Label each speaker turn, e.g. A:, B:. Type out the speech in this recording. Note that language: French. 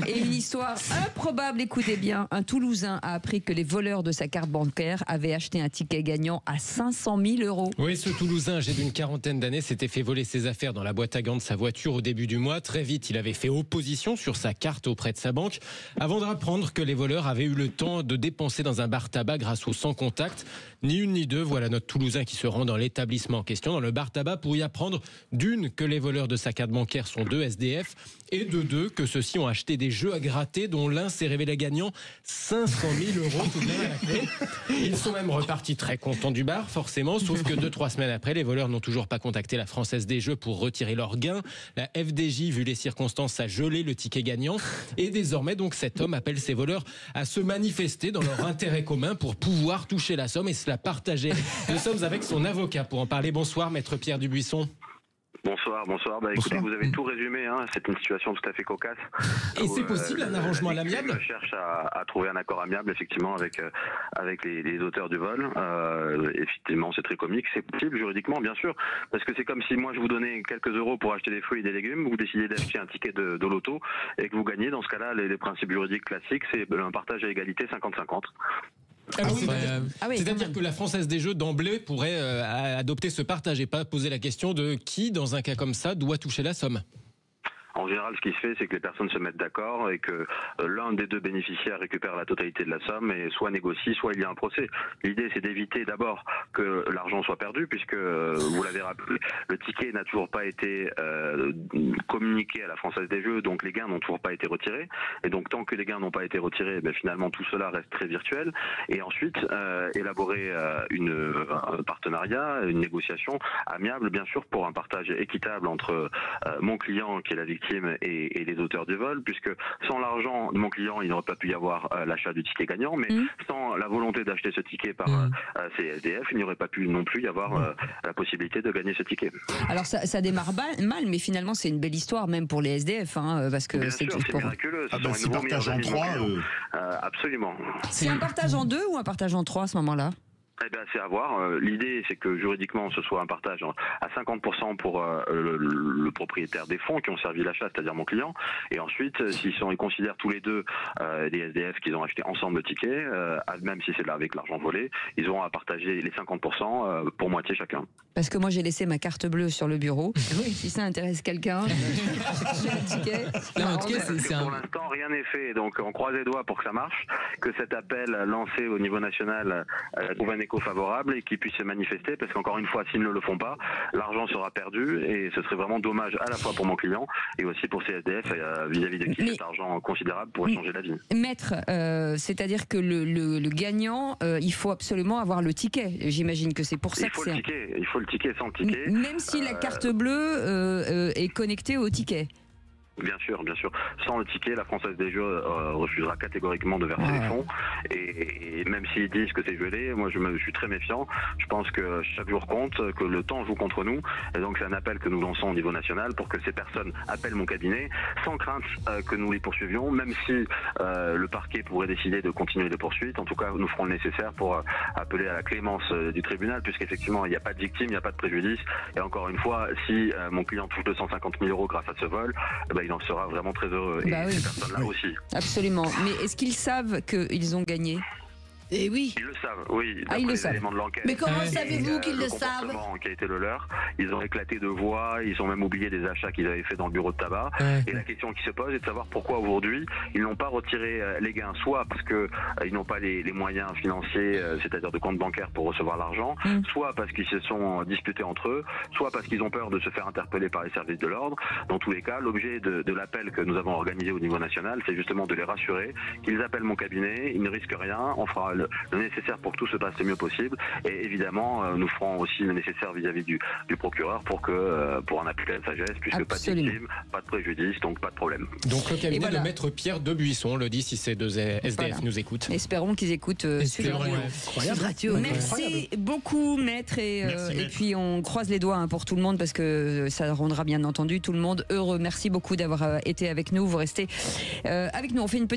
A: Et une histoire improbable, écoutez bien. Un Toulousain a appris que les voleurs de sa carte bancaire avaient acheté un ticket gagnant à 500 000 €.
B: Oui, ce Toulousain, âgé d'une quarantaine d'années, s'était fait voler ses affaires dans la boîte à gants de sa voiture au début du mois. Très vite, il avait fait opposition sur sa carte auprès de sa banque, avant d'apprendre que les voleurs avaient eu le temps de dépenser dans un bar tabac grâce au sans contact. Ni une ni deux, voilà notre Toulousain qui se rend dans l'établissement en question, dans le bar tabac, pour y apprendre d'une, que les voleurs de sa carte bancaire sont deux SDF, et de deux, que ceux-ci ont acheté des jeux à gratter dont l'un s'est révélé gagnant 500 000 € tout de même à la clé. Ils sont même repartis très contents du bar, forcément, sauf que 2-3 semaines après, les voleurs n'ont toujours pas contacté la Française des Jeux pour retirer leur gain. La FDJ, vu les circonstances, a gelé le ticket gagnant, et désormais, donc, cet homme appelle ses voleurs à se manifester dans leur intérêt commun pour pouvoir toucher la somme et se la partager. Nous sommes avec son avocat pour en parler. Bonsoir, maître Pierre Dubuisson.
C: Bonsoir. Écoutez, vous avez tout résumé, c'est une situation tout à fait cocasse.
B: Et c'est possible un arrangement à l'amiable ?
C: On cherche à trouver un accord amiable, effectivement, avec les auteurs du vol. Effectivement, c'est très comique. C'est possible juridiquement, bien sûr, parce que c'est comme si moi je vous donnais quelques euros pour acheter des fruits et des légumes, vous décidez d'acheter un ticket de loto et que vous gagnez. Dans ce cas-là, les principes juridiques classiques, c'est un partage à égalité 50-50.
B: C'est-à-dire que la Française des Jeux d'emblée pourrait adopter ce partage et pas poser la question de qui, dans un cas comme ça, doit toucher la somme.
C: En général, ce qui se fait, c'est que les personnes se mettent d'accord et que l'un des deux bénéficiaires récupère la totalité de la somme et soit négocie, soit il y a un procès. L'idée, c'est d'éviter d'abord que l'argent soit perdu, puisque, vous l'avez rappelé, le ticket n'a toujours pas été communiqué à la Française des Jeux, donc les gains n'ont toujours pas été retirés. Et donc, tant que les gains n'ont pas été retirés, finalement, tout cela reste très virtuel. Et ensuite, élaborer un partenariat, une négociation amiable, bien sûr, pour un partage équitable entre mon client, qui est la victime, et les auteurs du vol, puisque sans l'argent de mon client, il n'aurait pas pu y avoir l'achat du ticket gagnant, mais sans la volonté d'acheter ce ticket par ces SDF, il n'y aurait pas pu non plus y avoir la possibilité de gagner ce ticket.
A: Alors ça démarre mal, mais finalement c'est une belle histoire même pour les SDF, parce que
C: c'est miraculeux.
D: C'est partage en 3.
C: Absolument.
A: C'est un partage en 2 ou un partage en 3 à ce moment-là ?
C: C'est à voir. L'idée, c'est que juridiquement, ce soit un partage à 50% pour le propriétaire des fonds qui ont servi l'achat, c'est-à-dire mon client. Et ensuite, ils considèrent tous les deux des SDF qu'ils ont acheté ensemble le ticket, même si c'est là avec l'argent volé, ils auront à partager les 50% pour moitié chacun.
A: Parce que moi, j'ai laissé ma carte bleue sur le bureau. Si ça intéresse quelqu'un, j'ai le ticket.
C: Pour l'instant, rien n'est fait. Donc, on croise les doigts pour que ça marche, que cet appel lancé au niveau national trouve un écho favorable et qu'ils puissent se manifester, parce qu'encore une fois, s'ils ne le font pas, l'argent sera perdu et ce serait vraiment dommage à la fois pour mon client et aussi pour ces SDF vis-à-vis de qui cet argent considérable pourrait changer la vie.
A: Maître, c'est-à-dire que le gagnant, il faut absolument avoir le ticket. J'imagine que c'est pour ça que c'est...
C: Il faut le ticket, sans le ticket.
A: Même si la carte bleue est connectée au ticket.
C: Bien sûr. Sans le ticket, la Française des Jeux refusera catégoriquement de verser les fonds. Et même s'ils disent que c'est gelé, moi je suis très méfiant. Je pense que chaque jour compte, que le temps joue contre nous. Et donc c'est un appel que nous lançons au niveau national pour que ces personnes appellent mon cabinet, sans crainte que nous les poursuivions, même si le parquet pourrait décider de continuer les poursuites. En tout cas, nous ferons le nécessaire pour appeler à la clémence du tribunal, puisqu'effectivement, il n'y a pas de victime, il n'y a pas de préjudice. Et encore une fois, si mon client touche 250 000 € grâce à ce vol, il en sera vraiment très heureux. Et ces personnes-là aussi.
A: Absolument. Mais est-ce qu'ils savent qu'ils ont gagné ?
E: Et oui.
C: Ils le savent, oui.
A: Ils le savent.
C: Éléments de l'enquête.
E: Mais comment savez-vous qu'ils le savent ?
C: Qui a été le leur. Ils ont éclaté de voix, ils ont même oublié des achats qu'ils avaient fait dans le bureau de tabac. Et la question qui se pose est de savoir pourquoi aujourd'hui ils n'ont pas retiré les gains, soit parce que ils n'ont pas les moyens financiers, c'est-à-dire de compte bancaire pour recevoir l'argent, soit parce qu'ils se sont disputés entre eux, soit parce qu'ils ont peur de se faire interpeller par les services de l'ordre. Dans tous les cas, l'objet de l'appel que nous avons organisé au niveau national, c'est justement de les rassurer qu'ils appellent mon cabinet, ils ne risquent rien, on fera le nécessaire pour que tout se passe le mieux possible, et évidemment nous ferons aussi le nécessaire vis-à-vis du procureur pour en appliquer la sagesse, puisque pas de victime, pas de préjudice, donc pas de problème.
B: Donc le cabinet de maître Pierre Debuisson, on le dit si ces deux SDF nous écoutent.
A: Espérons qu'ils écoutent Sud Radio. Merci beaucoup maître, et puis on croise les doigts pour tout le monde, parce que ça rendra bien entendu tout le monde heureux. Merci beaucoup d'avoir été avec nous, vous restez avec nous, on fait une petite